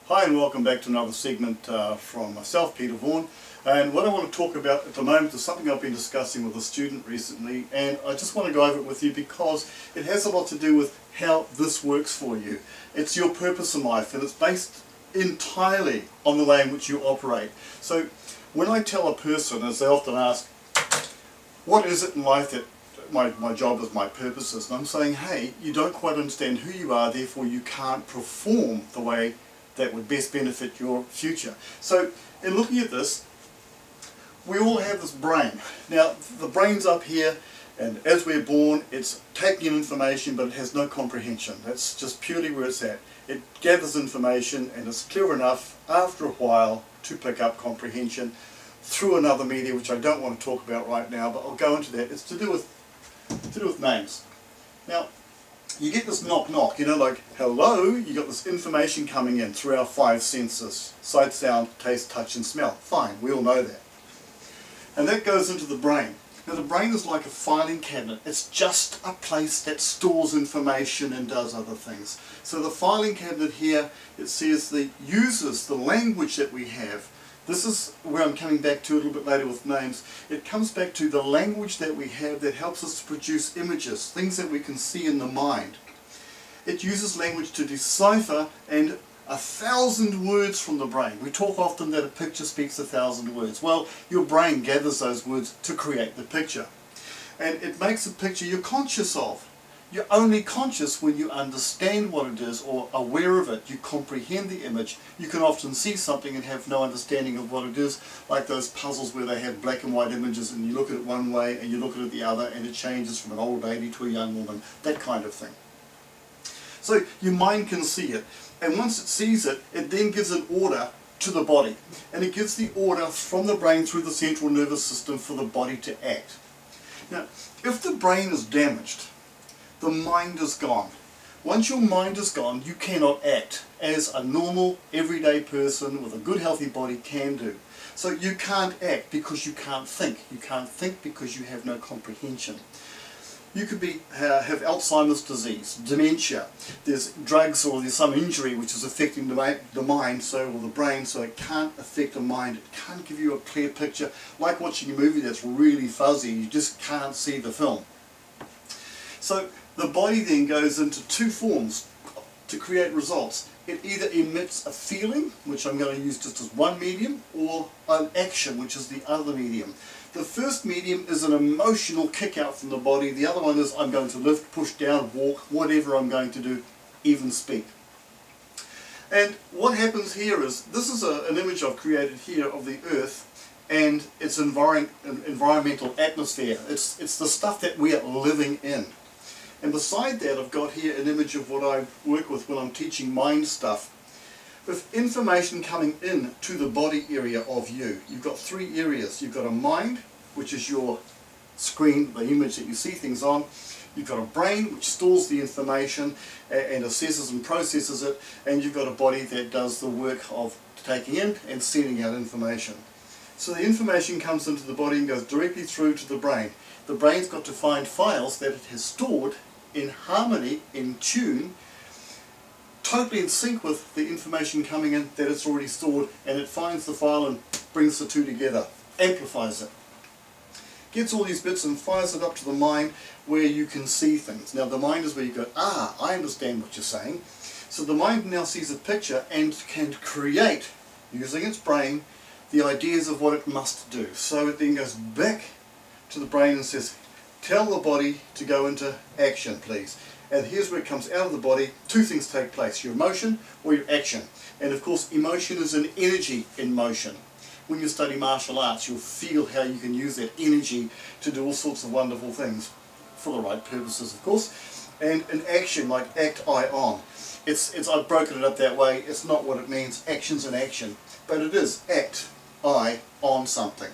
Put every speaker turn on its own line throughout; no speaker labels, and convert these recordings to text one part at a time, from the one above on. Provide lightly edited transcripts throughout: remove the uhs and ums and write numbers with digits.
Hi and welcome back to another segment from myself, Peter Vaughan. And what I want to talk about at the moment is something I've been discussing with a student recently, and I just want to go over it with you because it has a lot to do with how this works for you. It's your purpose in life, and it's based entirely on the way in which you operate. So when I tell a person, as they often ask, what is it in life that my job is, my purpose is, and I'm saying, hey, you don't quite understand who you are, therefore you can't perform the way that would best benefit your future. So in looking at this, we all have this brain. Now the brain's up here, and as we're born it's taking in information, but it has no comprehension. That's just purely where it's at. It gathers information and it's clever enough after a while to pick up comprehension through another media, which I don't want to talk about right now, but I'll go into that. It's to do with names. Now you get this knock knock, you know, like hello, you got this information coming in through our five senses: sight, sound, taste, touch and smell. Fine, we all know that. And that goes into the brain. Now the brain is like a filing cabinet. It's just a place that stores information and does other things. So the filing cabinet here, it says uses the language that we have. This is where I'm coming back to a little bit later with names. It comes back to the language that we have that helps us to produce images, things that we can see in the mind. It uses language to decipher and 1,000 words from the brain. We talk often that a picture speaks 1,000 words. Well, your brain gathers those words to create the picture. And it makes a picture you're conscious of. You're only conscious when you understand what it is or aware of it. You comprehend the image. You can often see something and have no understanding of what it is, like those puzzles where they have black and white images and you look at it one way and you look at it the other and it changes from an old lady to a young woman, that kind of thing. So your mind can see it, and once it sees it, it then gives an order to the body, and it gives the order from the brain through the central nervous system for the body to act. Now, if the brain is damaged, the mind is gone. Once your mind is gone, you cannot act as a normal, everyday person with a good, healthy body can do. So you can't act because you can't think. You can't think because you have no comprehension. You could have Alzheimer's disease, dementia. There's drugs or there's some injury which is affecting the mind, or the brain, so it can't affect the mind. It can't give you a clear picture. Like watching a movie that's really fuzzy, you just can't see the film. So the body then goes into two forms to create results. It either emits a feeling, which I'm going to use just as one medium, or an action, which is the other medium. The first medium is an emotional kick out from the body. The other one is I'm going to lift, push down, walk, whatever I'm going to do, even speak. And what happens here is, this is an image I've created here of the Earth and its environmental atmosphere. It's the stuff that we are living in. And beside that, I've got here an image of what I work with when I'm teaching mind stuff. With information coming in to the body area of you, you've got three areas. You've got a mind, which is your screen, the image that you see things on. You've got a brain, which stores the information and assesses and processes it. And you've got a body that does the work of taking in and sending out information. So the information comes into the body and goes directly through to the brain. The brain's got to find files that it has stored in harmony, in tune, totally in sync with the information coming in that it's already stored, and it finds the file and brings the two together, amplifies it. Gets all these bits and fires it up to the mind where you can see things. Now the mind is where you go, I understand what you're saying. So the mind now sees a picture and can create, using its brain, the ideas of what it must do. So it then goes back to the brain and says, tell the body to go into action, please. And here's where it comes out of the body. Two things take place: your emotion or your action. And of course, emotion is an energy in motion. When you study martial arts, you'll feel how you can use that energy to do all sorts of wonderful things, for the right purposes, of course. And an action, like act I on. I've broken it up that way. It's not what it means. Action's an action. But it is act I on something.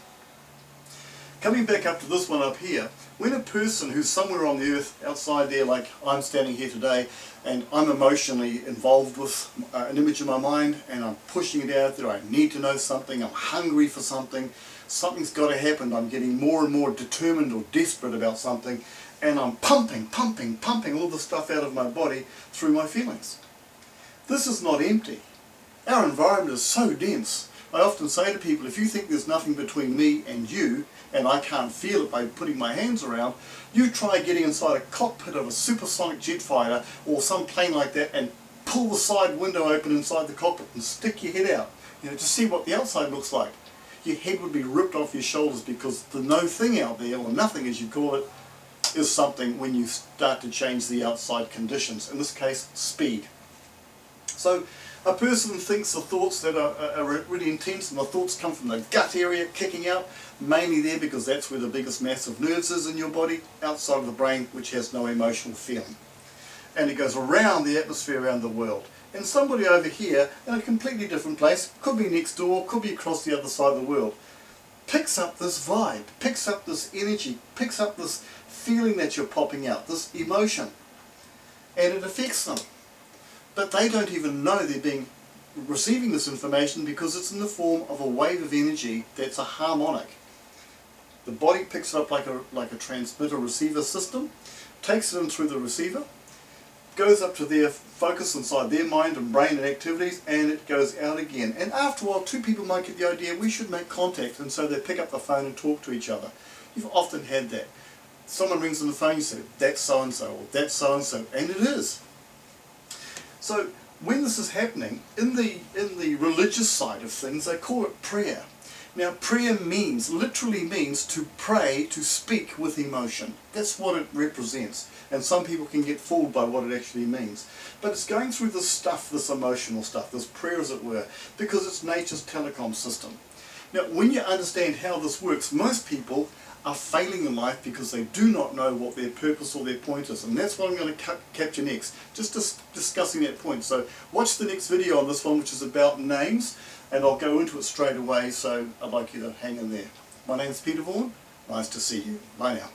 Coming back up to this one up here, when a person who's somewhere on the earth outside there, like I'm standing here today, and I'm emotionally involved with an image in my mind and I'm pushing it out there, I need to know something, I'm hungry for something, something's got to happen, I'm getting more and more determined or desperate about something, and I'm pumping all the stuff out of my body through my feelings. This is not empty. Our environment is so dense. I often say to people, if you think there's nothing between me and you, and I can't feel it by putting my hands around, you try getting inside a cockpit of a supersonic jet fighter or some plane like that and pull the side window open inside the cockpit and stick your head out, to see what the outside looks like. Your head would be ripped off your shoulders, because the no thing out there, or nothing as you call it, is something when you start to change the outside conditions, in this case speed. So a person thinks the thoughts that are really intense, and the thoughts come from the gut area kicking out, mainly there because that's where the biggest mass of nerves is in your body, outside of the brain, which has no emotional feeling. And it goes around the atmosphere, around the world. And somebody over here in a completely different place, could be next door, could be across the other side of the world, picks up this vibe, picks up this energy, picks up this feeling that you're popping out, this emotion, and it affects them. But they don't even know they're receiving this information, because it's in the form of a wave of energy that's a harmonic. The body picks it up like a transmitter-receiver system, takes it in through the receiver, goes up to their focus inside their mind and brain and activities, and it goes out again. And after a while, two people might get the idea, we should make contact, and so they pick up the phone and talk to each other. You've often had that. Someone rings on the phone, you say, that's so-and-so, or that's so-and-so, and it is. So when this is happening, in the religious side of things, they call it prayer. Now prayer literally means to pray, to speak with emotion. That's what it represents. And some people can get fooled by what it actually means. But it's going through this stuff, this emotional stuff, this prayer as it were, because it's nature's telecom system. Now when you understand how this works, most people are failing in life because they do not know what their purpose or their point is. And that's what I'm going to capture next, just discussing that point. So watch the next video on this one, which is about names, and I'll go into it straight away, so I'd like you to hang in there. My name's Peter Vaughan. Nice to see you. Bye now.